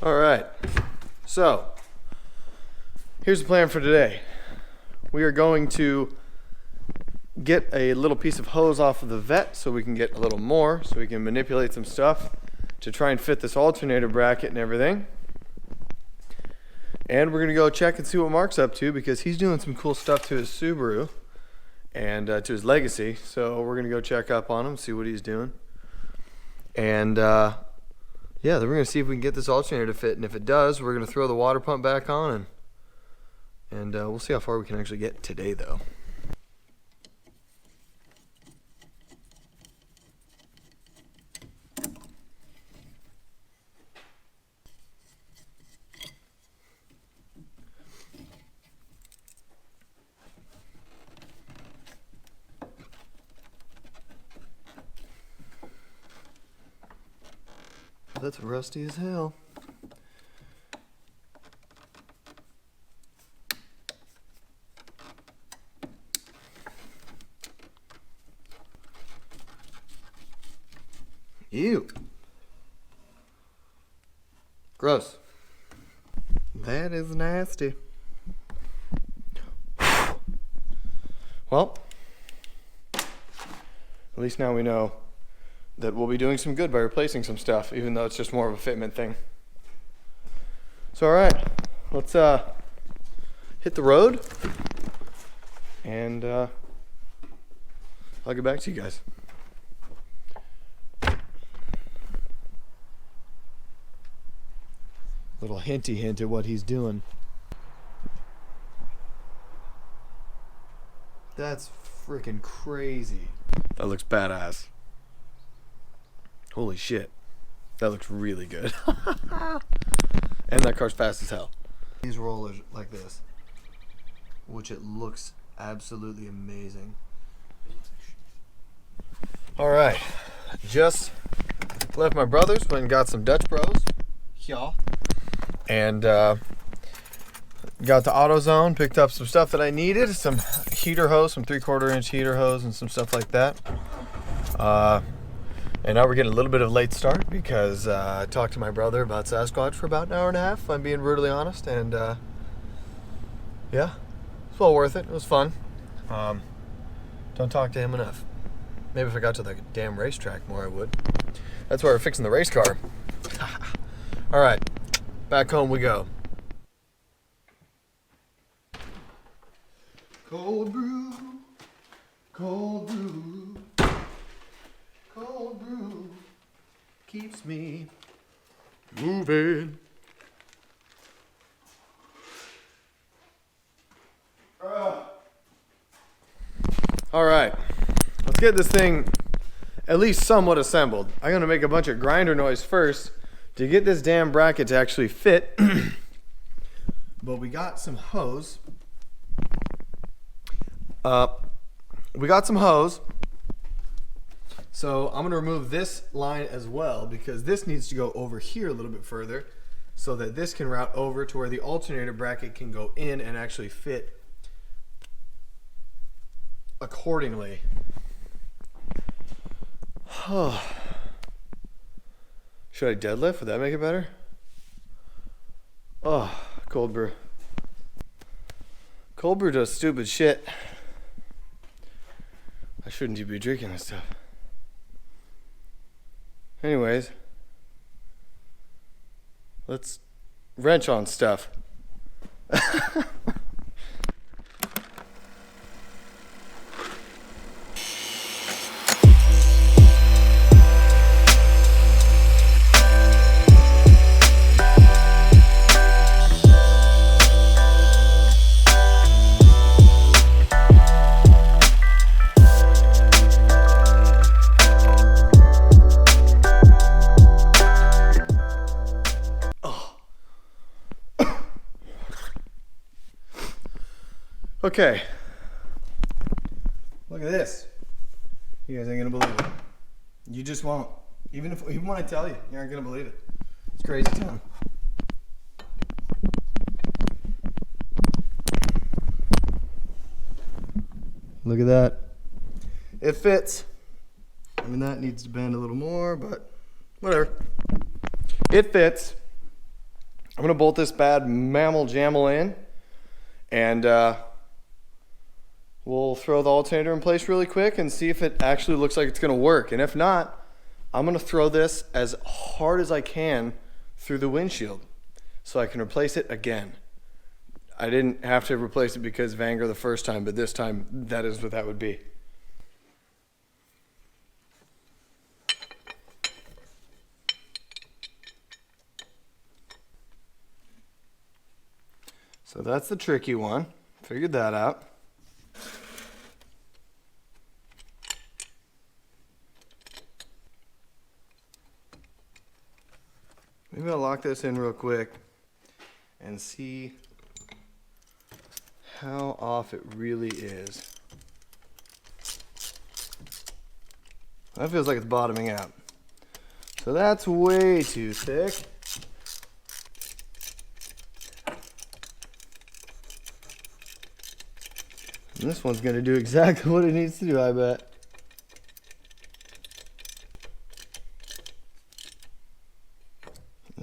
All right, so here's the plan for today. We are going to get a little piece of hose off of the vet so we can get a little more, so we can manipulate some stuff to try and fit this alternator bracket and everything. And we're gonna go check and see what Mark's up to, because he's doing some cool stuff to his Subaru and to his Legacy. So we're gonna go check up on him, see what he's doing. And yeah, then we're gonna see if we can get this alternator to fit, and if it does, we're gonna throw the water pump back on, and we'll see how far we can actually get today, though. That's rusty as hell. Ew. Gross. That is nasty. Well, at least now we know that we'll be doing some good by replacing some stuff, even though it's just more of a fitment thing. So all right, let's hit the road, and I'll get back to you guys. Little hinty hint at what he's doing. That's freaking crazy. That looks badass. Holy shit. That looks really good. And that car's fast as hell. These rollers like this, which it looks absolutely amazing. Alright. Just left my brother's, went and got some Dutch Bros. Yeah. And got to AutoZone, picked up some stuff that I needed. Some heater hose, some 3/4 inch heater hose and some stuff like that. And now we're getting a little bit of a late start because I talked to my brother about Sasquatch for about an hour and a half, if I'm being brutally honest. And yeah, it's well worth it. It was fun. Don't talk to him enough. Maybe if I got to the damn racetrack more, I would. That's why we're fixing the race car. All right, back home we go. Cold brew, cold brew. Cold brew keeps me moving. All right, let's get this thing at least somewhat assembled. I'm gonna make a bunch of grinder noise first to get this damn bracket to actually fit. But we got some hose. So I'm gonna remove this line as well, because this needs to go over here a little bit further so that this can route over to where the alternator bracket can go in and actually fit accordingly. Should I deadlift? Would that make it better? Oh, cold brew. Cold brew does stupid shit. I shouldn't be drinking this stuff. Anyways, let's wrench on stuff. Okay, look at this. You guys ain't gonna believe it. You just won't. Even when I tell you, you aren't gonna believe it. It's crazy town. Look at that. It fits. I mean, that needs to bend a little more, but whatever. It fits. I'm gonna bolt this bad mammal jammal in, and we'll throw the alternator in place really quick and see if it actually looks like it's gonna work. And if not, I'm gonna throw this as hard as I can through the windshield so I can replace it again. I didn't have to replace it because of anger the first time, but this time that is what that would be. So that's the tricky one. Figured that out. Maybe I'll lock this in real quick and see how off it really is. That feels like it's bottoming out. So that's way too thick. And this one's gonna do exactly what it needs to do, I bet.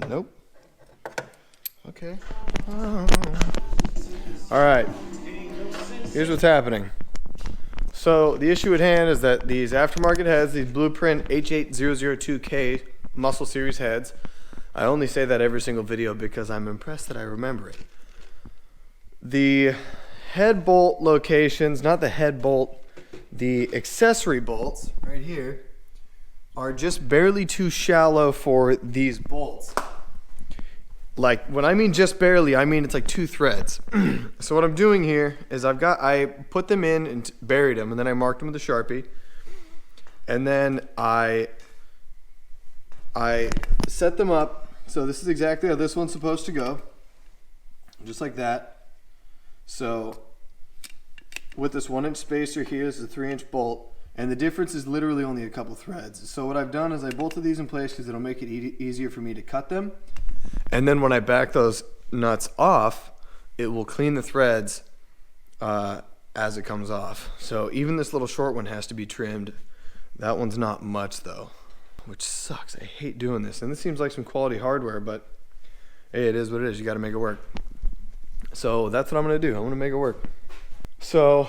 Nope. Okay. Oh. All right. Here's what's happening. So the issue at hand is that these aftermarket heads, these Blueprint H8002K Muscle Series heads, I only say that every single video because I'm impressed that I remember it. The head bolt locations, not the head bolt, the accessory bolts right here are just barely too shallow for these bolts. Like, when I mean just barely, I mean it's like 2 threads. So what I'm doing here is I put them in and buried them, and then I marked them with a Sharpie. And then I set them up. So this is exactly how this one's supposed to go. Just like that. So with this 1-inch spacer here, this is a 3-inch bolt. And the difference is literally only a couple threads. So what I've done is I bolted these in place because it'll make it easier for me to cut them. And then when I back those nuts off, it will clean the threads as it comes off. So even this little short one has to be trimmed. That one's not much though, which sucks. I hate doing this. And this seems like some quality hardware, but hey, it is what it is. You got to make it work. So that's what I'm going to do. I'm going to make it work. So,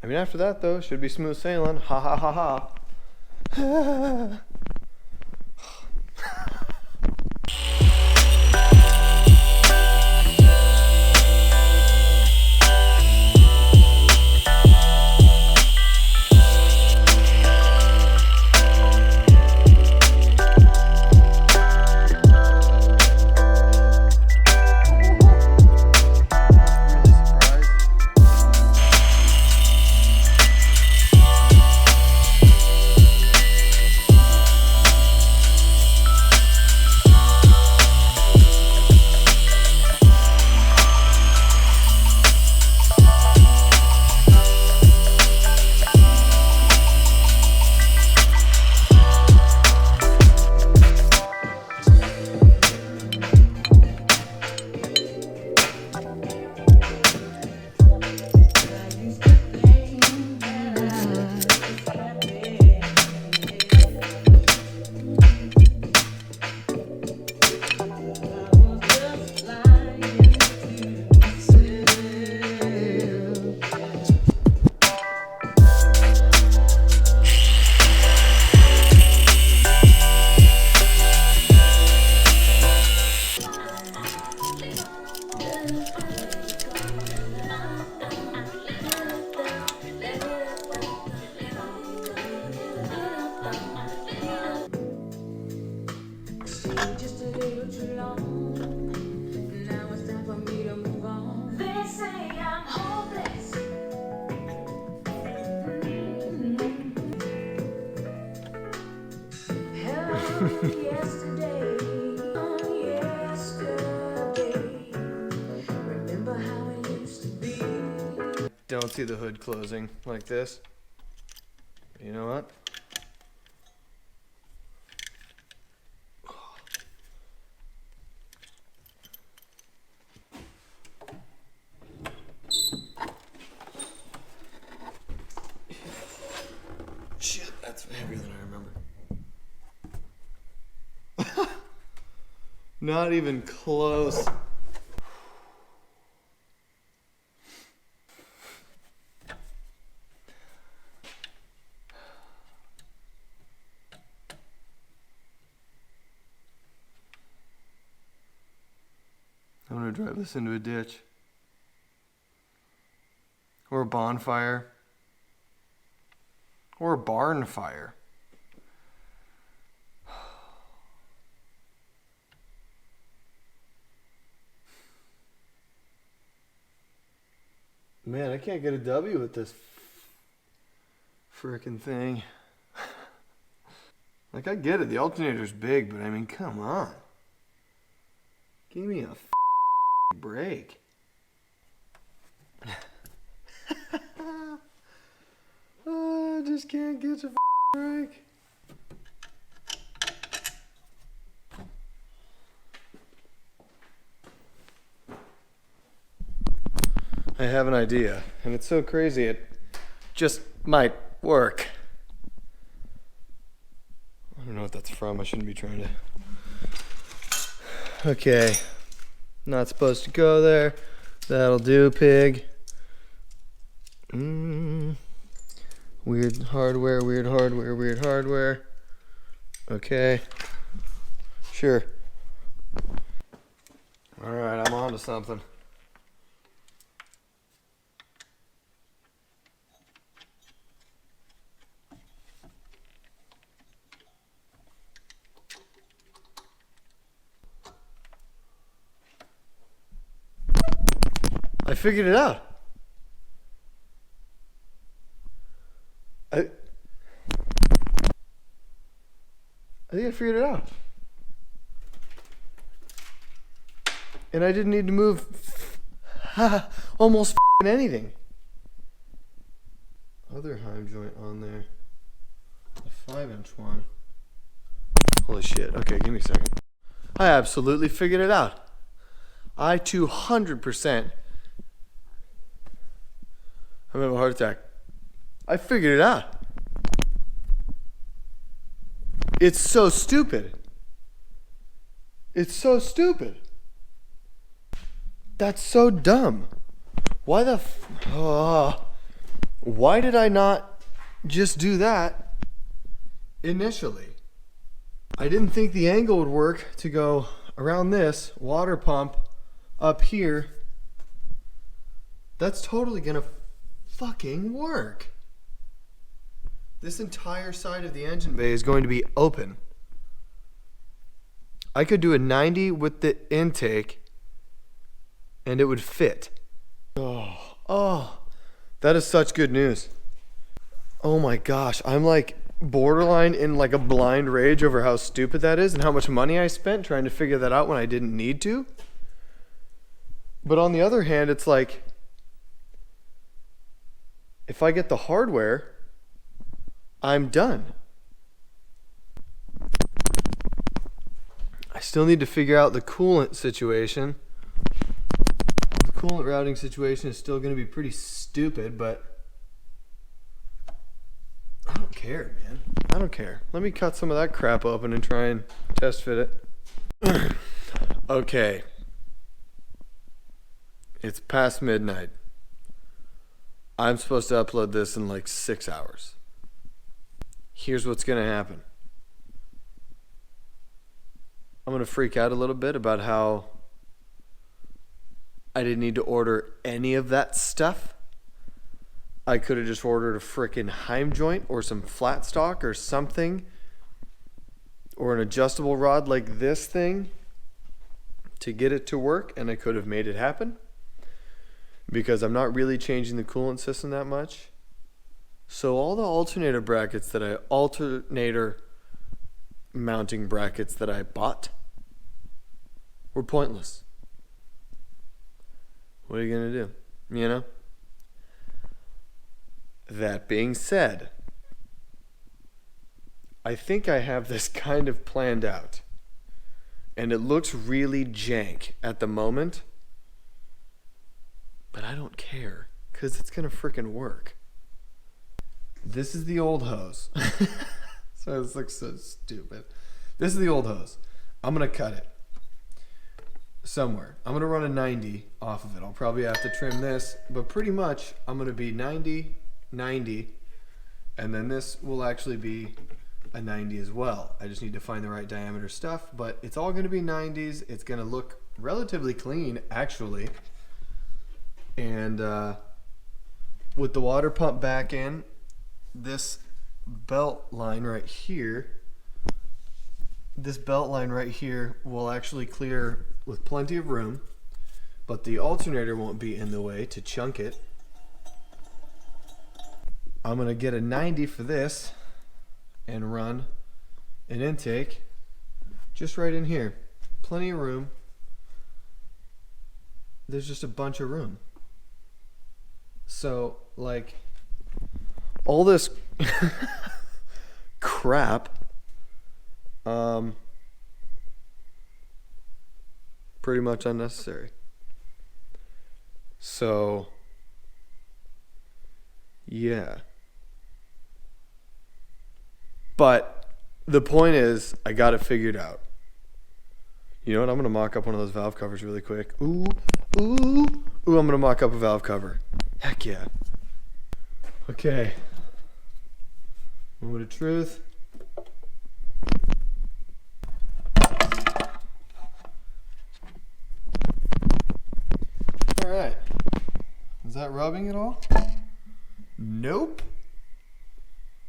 I mean, after that though, should be smooth sailing. Ha ha ha ha. Don't see the hood closing like this. You know what? Shit, that's heavier than I remember. Not even close. I'm gonna drive this into a ditch. Or a bonfire. Or a barn fire. Man, I can't get a W with this frickin' thing. Like, I get it, the alternator's big, but I mean, come on. Give me a break. I just can't get a break. I have an idea, and it's so crazy it just might work. I don't know what that's from. I shouldn't be trying to. Okay. Not supposed to go there. That'll do, pig. Weird hardware, weird hardware, weird hardware. Okay. Sure. Alright, I'm on to something. I figured it out. I think I figured it out. And I didn't need to move almost anything. Other Heim joint on there. The 5-inch one. Holy shit. Okay, give me a second. I absolutely figured it out. I 200%. I'm having a heart attack. I figured it out. It's so stupid. It's so stupid. That's so dumb. Why the why did I not just do that initially? I didn't think the angle would work to go around this water pump up here. That's totally gonna fucking work. This entire side of the engine bay is going to be open. I could do a 90 with the intake and it would fit. Oh, that is such good news. Oh my gosh, I'm like borderline in like a blind rage over how stupid that is and how much money I spent trying to figure that out when I didn't need to. But on the other hand, it's like, if I get the hardware, I'm done. I still need to figure out the coolant situation. The coolant routing situation is still going to be pretty stupid, but I don't care, man. I don't care. Let me cut some of that crap open and try and test fit it. Okay. It's past midnight. I'm supposed to upload this in like 6 hours. Here's what's going to happen. I'm going to freak out a little bit about how I didn't need to order any of that stuff. I could have just ordered a frickin' Heim joint or some flat stock or something, or an adjustable rod like this thing to get it to work, and I could have made it happen because I'm not really changing the coolant system that much. So all the alternator mounting brackets that I bought were pointless. What are you going to do? You know? That being said, I think I have this kind of planned out. And it looks really jank at the moment. But I don't care, because it's going to frickin' work. This is the old hose. So this looks so stupid. This is the old hose. I'm going to cut it. somewhere. I'm going to run a 90 off of it. I'll probably have to trim this, but pretty much I'm going to be 90, 90, and then this will actually be a 90 as well. I just need to find the right diameter stuff, but it's all going to be 90s. It's going to look relatively clean, actually. And with the water pump back in, this belt line right here, will actually clear with plenty of room, but the alternator won't be in the way to chunk it. I'm going to get a 90 for this and run an intake just right in here. Plenty of room. There's just a bunch of room. So, like, all this crap, pretty much unnecessary. So, yeah. But the point is, I got it figured out. You know what? I'm going to mock up one of those valve covers really quick. Ooh, ooh, ooh, I'm going to mock up a valve cover. Heck yeah. Okay. Moment of truth. All right. Is that rubbing at all? Nope.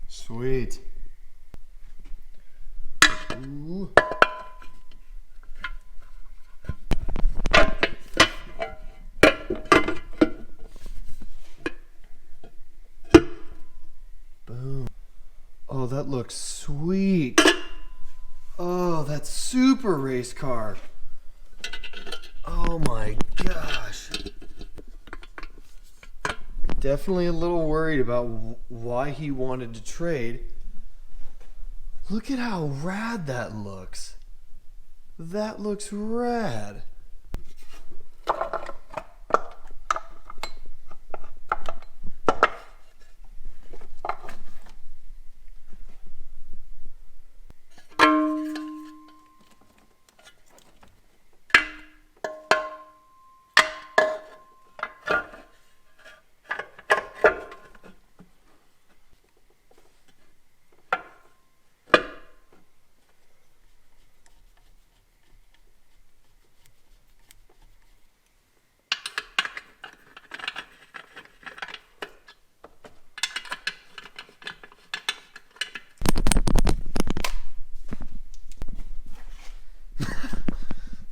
Sweet. Ooh. Boom. Oh, that looks sweet. Oh, that's super race car. Oh my gosh. Definitely a little worried about why he wanted to trade. Look at how rad that looks. That looks rad.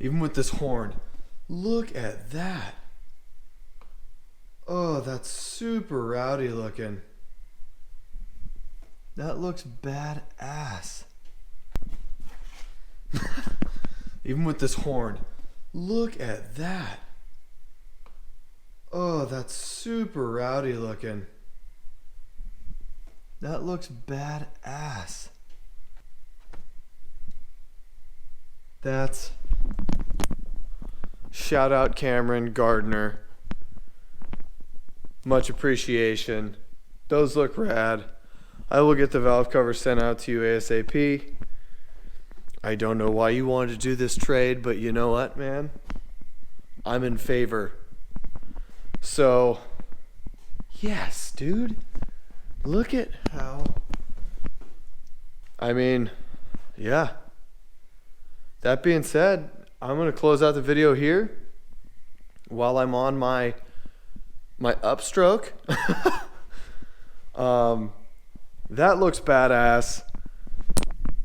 Even with this horn, look at that. Oh, that's super rowdy looking. That looks badass. Even with this horn, look at that. Oh, that's super rowdy looking. That looks badass. That's... Shout out Cameron Gardner. Much appreciation. Those look rad. I will get the valve cover sent out to you ASAP. I don't know why you wanted to do this trade, but you know what, man? I'm in favor. So, yes, dude. Look at how... I mean, yeah. That being said, I'm going to close out the video here while I'm on my upstroke. That looks badass.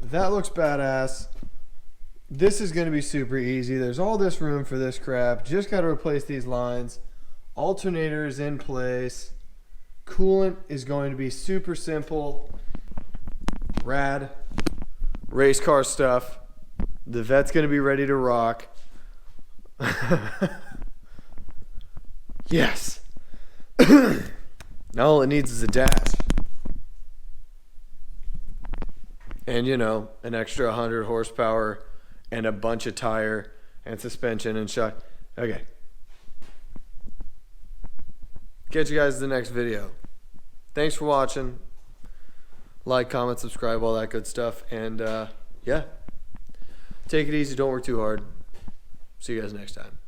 That looks badass. This is going to be super easy. There's all this room for this crap. Just got to replace these lines. Alternator is in place. Coolant is going to be super simple. Rad. Race car stuff. The vet's going to be ready to rock. Yes. Now all it needs is a dash. And, you know, an extra 100 horsepower and a bunch of tire and suspension and shock. Okay. Catch you guys in the next video. Thanks for watching. Like, comment, subscribe, all that good stuff. And, yeah. Take it easy. Don't work too hard. See you guys next time.